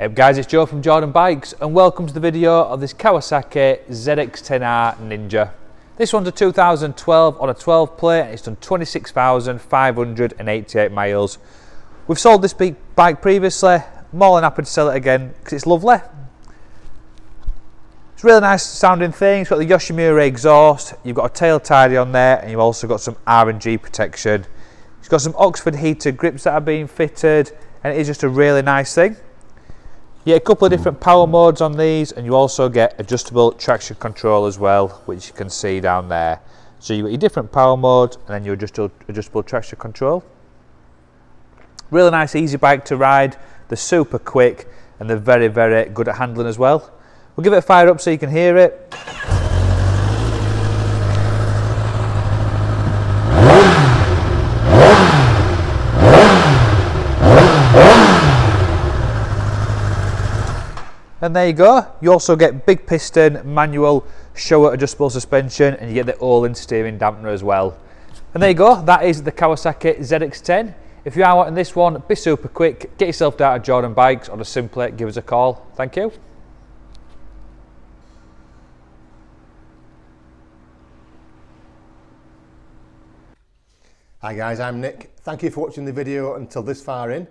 Hey guys, it's Joe from Jordan Bikes and welcome to the video of this Kawasaki ZX10R Ninja. This one's a 2012 on a 12 plate and it's done 26,588 miles. We've sold this bike previously, more than happy to sell it again because it's lovely. It's a really nice sounding thing. It's got the Yoshimura exhaust, you've got a tail tidy on there and you've also got some R&G protection. It's got some Oxford heated grips that are being fitted and it is just a really nice thing. You get a couple of different power modes on these and you also get adjustable traction control as well, which you can see down there. So you've got your different power modes and then your adjustable traction control. Really nice easy bike to ride, they're super quick and they're very good at handling as well. We'll give it a fire up so you can hear it. And there you go, you also get big piston, manual, Showa adjustable suspension and you get the all-in steering dampener as well. And there you go, that is the Kawasaki ZX10. If you are wanting this one, be super quick, get yourself down to Jordan Bikes or just simply give us a call. Thank you. Hi guys, I'm Nick. Thank you for watching the video until this far in.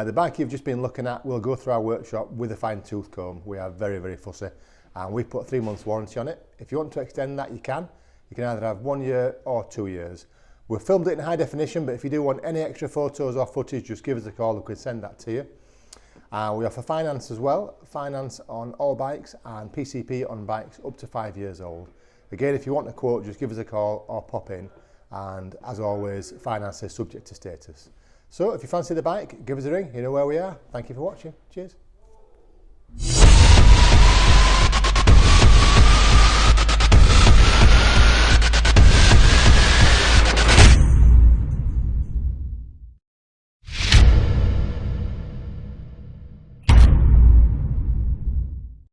The bike you've just been looking at will go through our workshop with a fine tooth comb. We are very fussy and we put 3 months warranty on it. If you want to extend that, you can. You can either have 1 year or 2 years. We've filmed it in high definition, but if you do want any extra photos or footage, just give us a call, we can send that to you. We offer finance as well, finance on all bikes and PCP on bikes up to 5 years old. Again, if you want a quote, just give us a call or pop in. And as always, finance is subject to status. So if you fancy the bike, give us a ring, you know where we are. Thank you for watching. Cheers.